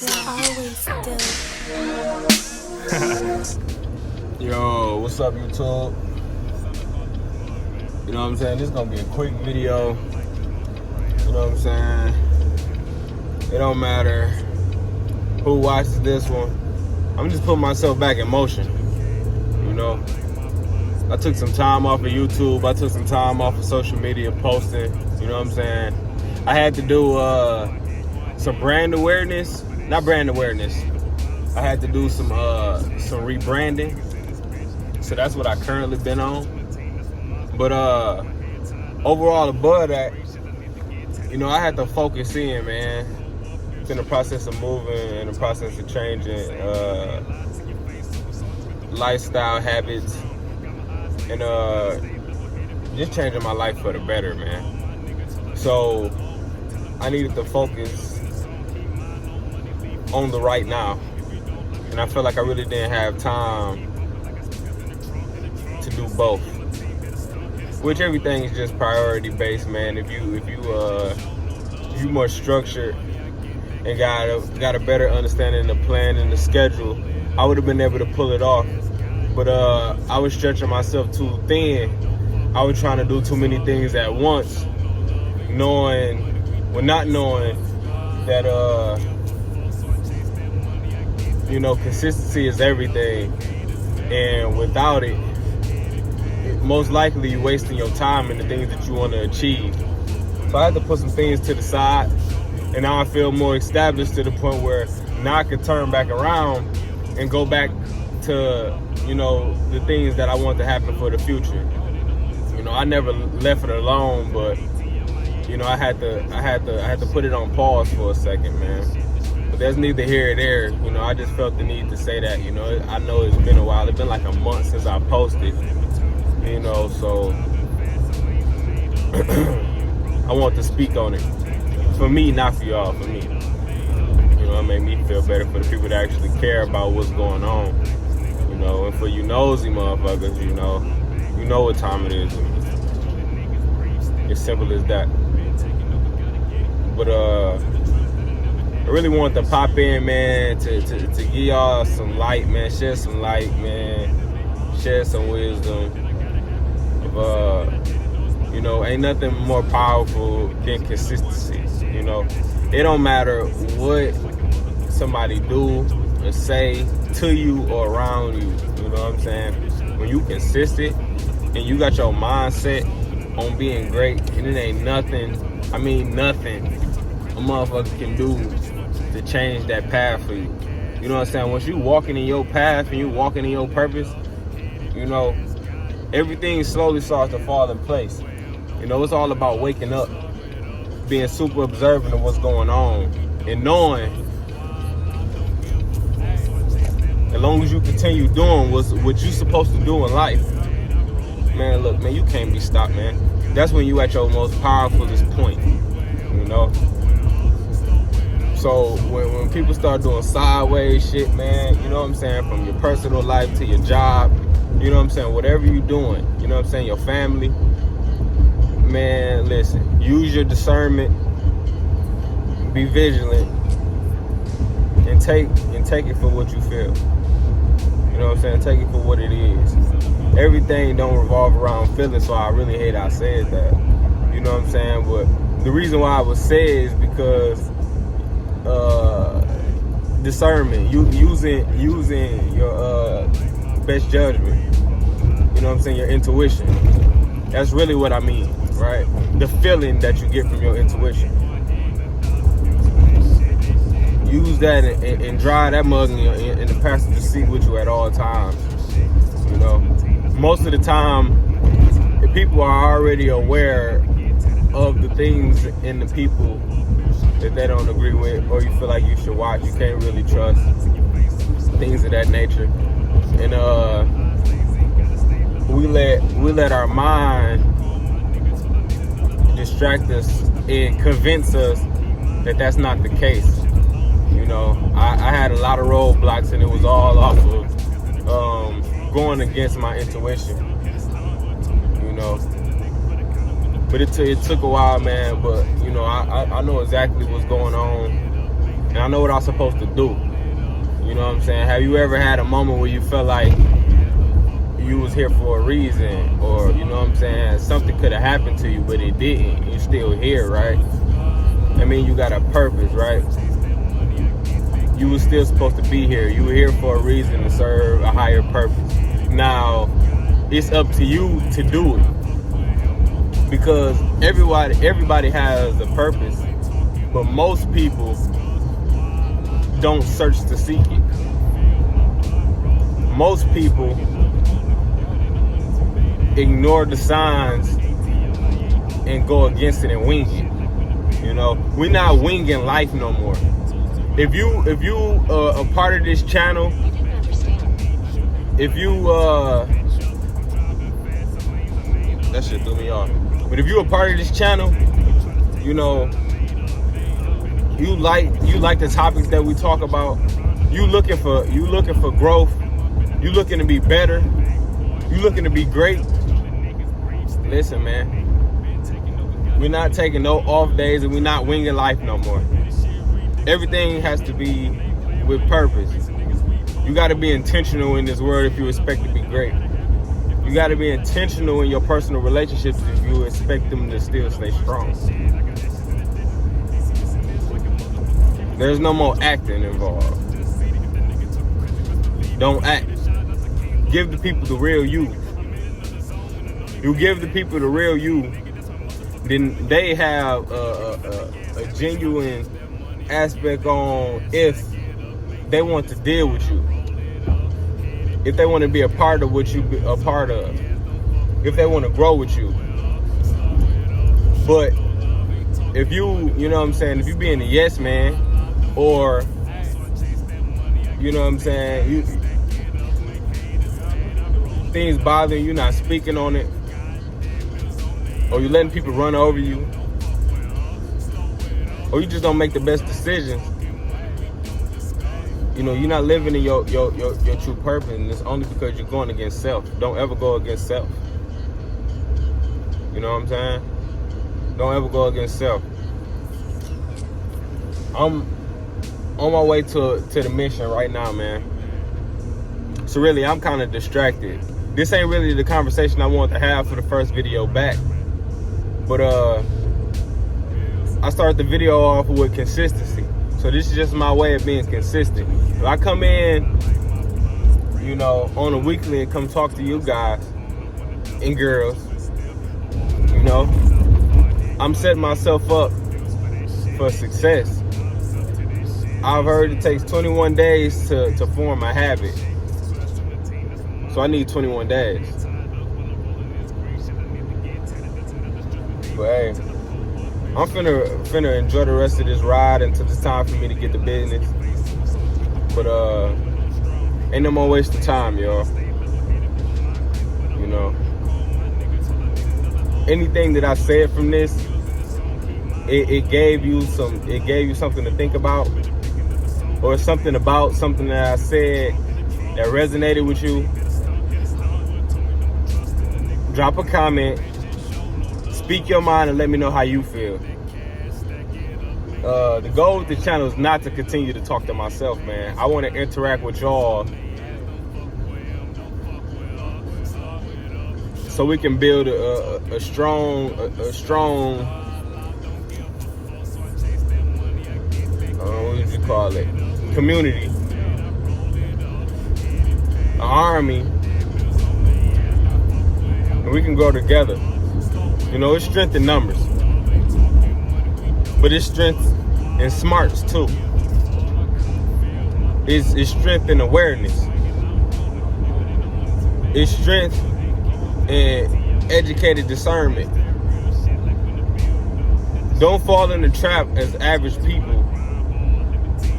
Always do. Yo, what's up, YouTube? You know what I'm saying? This is gonna be a quick video. You know what I'm saying? It don't matter who watches this one. I'm just putting myself back in motion. You know, I took some time off of YouTube. I took some time off of social media posting. You know what I'm saying? I had to do some brand awareness. Not brand awareness. I had to do some rebranding. So that's what I currently been on. But overall, above that, you know, I had to focus in, man. It's in the process of moving, in the process of changing lifestyle habits, and just changing my life for the better, man. So I needed to focus on the right now, and I felt like I really didn't have time to do both. Which everything is just priority based, man. If you more structured and got a better understanding of the plan and the schedule, I would have been able to pull it off. But I was stretching myself too thin. I was trying to do too many things at once, not knowing that you know, consistency is everything, and without it, most likely you're wasting your time in the things that you want to achieve. So I had to put some things to the side, and now I feel more established to the point where now I can turn back around and go back to, you know, the things that I want to happen for the future. You know, I never left it alone, but you know, I had to put it on pause for a second, man. But there's neither here or there. You know, I just felt the need to say that. You know, I know it's been a while. It's been like a month since I posted. You know, so I want to speak on it. For me, not for y'all, for me. You know, it made me feel better for the people that actually care about what's going on. You know, and for you nosy motherfuckers, you know what time it is. It's simple as that. But I really want to pop in, man, to give y'all some light, man. Share some light, man. Share some wisdom. You know, ain't nothing more powerful than consistency. You know, it don't matter what somebody do or say to you or around you. You know what I'm saying? When you consistent and you got your mindset on being great, and it ain't nothing, I mean nothing, a motherfucker can do to change that path for you. You know what I'm saying? Once you walking in your path and you walking in your purpose, you know, everything slowly starts to fall in place. You know, it's all about waking up, being super observant of what's going on, and knowing as long as you continue doing what you're supposed to do in life, man, look, man, you can't be stopped, man. That's when you at your most powerfulest point, you know? So when people start doing sideways shit, man, you know what I'm saying, from your personal life to your job, you know what I'm saying, whatever you're doing, you know what I'm saying, your family, man, listen, use your discernment, be vigilant, and take it for what you feel. You know what I'm saying? Take it for what it is. Everything don't revolve around feelings, so I really hate I said that. You know what I'm saying? But the reason why I would say is because discernment, using your best judgment. You know what I'm saying? Your intuition. That's really what I mean, right? The feeling that you get from your intuition. Use that and drive that mug in the passenger seat with you at all times. You know, most of the time, if people are already aware of the things and the people that they don't agree with, or you feel like you should watch, you can't really trust, things of that nature. And we let our mind distract us and convince us that that's not the case. You know, I had a lot of roadblocks, and it was all off of going against my intuition. You know, but it took a while, man. But you know, I know exactly what's going on. and I know what I'm supposed to do. You know what I'm saying? Have you ever had a moment where you felt like you was here for a reason, or you know what I'm saying, something could have happened to you but it didn't? You're still here, right? I mean, you got a purpose, right? You were still supposed to be here. You were here for a reason, to serve a higher purpose. Now it's up to you to do it, because everybody has a purpose, but most people don't search to seek it. Most people ignore the signs and go against it and wing it. You know, we're not winging life no more. If you a part of this channel, if you that shit threw me off. But if you're a part of this channel, you know, you like the topics that we talk about. You looking for growth. You looking to be better. You looking to be great. Listen, man. We're not taking no off days, and we're not winging life no more. Everything has to be with purpose. You got to be intentional in this world if you expect to be great. You got to be intentional in your personal relationships if you expect them to still stay strong. There's no more acting involved. Don't act. Give the people the real you. You give the people the real you, then they have a genuine aspect on if they want to deal with you, if they want to be a part of what you be a part of, if they want to grow with you. But if you know what I'm saying, if you being a yes man, or you know what I'm saying, things bothering you, not speaking on it, or you letting people run over you, or you just don't make the best decisions, you know, you're not living in your true purpose, and it's only because you're going against self. Don't ever go against self. You know what I'm saying? Don't ever go against self. I'm on my way to the mission right now, man. So really, I'm kind of distracted. This ain't really the conversation I wanted to have for the first video back. But I started the video off with consistency. So this is just my way of being consistent. If I come in, you know, on a weekly and come talk to you guys and girls, you know, I'm setting myself up for success. I've heard it takes 21 days to form a habit. So I need 21 days. But hey, I'm finna enjoy the rest of this ride until it's time for me to get to business. But ain't no more waste of time, y'all. You know, anything that I said from this, it gave you something to think about, or something that I said that resonated with you. Drop a comment, speak your mind, and let me know how you feel. The goal with the channel is not to continue to talk to myself, man. I want to interact with y'all so we can build a strong what would you call it? Community, an army, and we can grow together. You know, it's strength in numbers, but it's strength in smarts too. It's strength in awareness. It's strength in educated discernment. Don't fall in the trap as average people,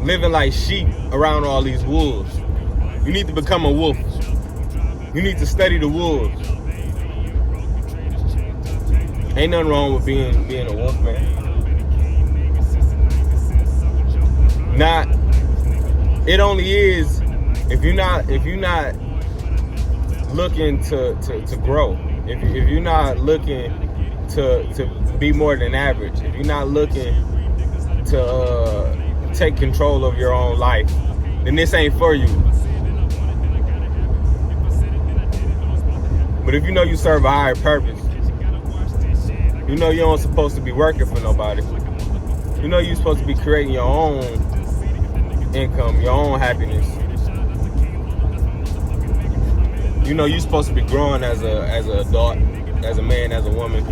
living like sheep around all these wolves. You need to become a wolf. You need to study the wolves. Ain't nothing wrong with being a wolf, man. It only is if you're not looking to grow. If you're not looking to be more than average. If you're not looking to take control of your own life, then this ain't for you. But if you know you serve a higher purpose, you know you aren't supposed to be working for nobody. You know you're supposed to be creating your own income, your own happiness. You know you're supposed to be growing as an adult, as a man, as a woman.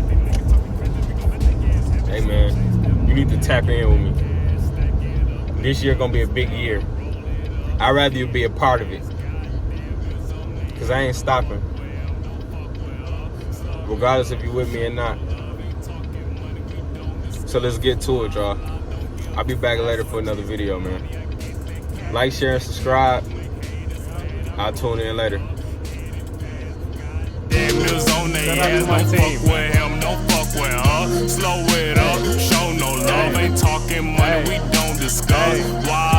Hey man, you need to tap in with me. This year gonna be a big year. I'd rather you be a part of it, cause I ain't stopping, regardless if you with me or not. So let's get to it, y'all. I'll be back later for another video, man. Like, share, and subscribe. I'll tune in later. Slow it up, show no love, ain't talking money, we don't discuss. Why?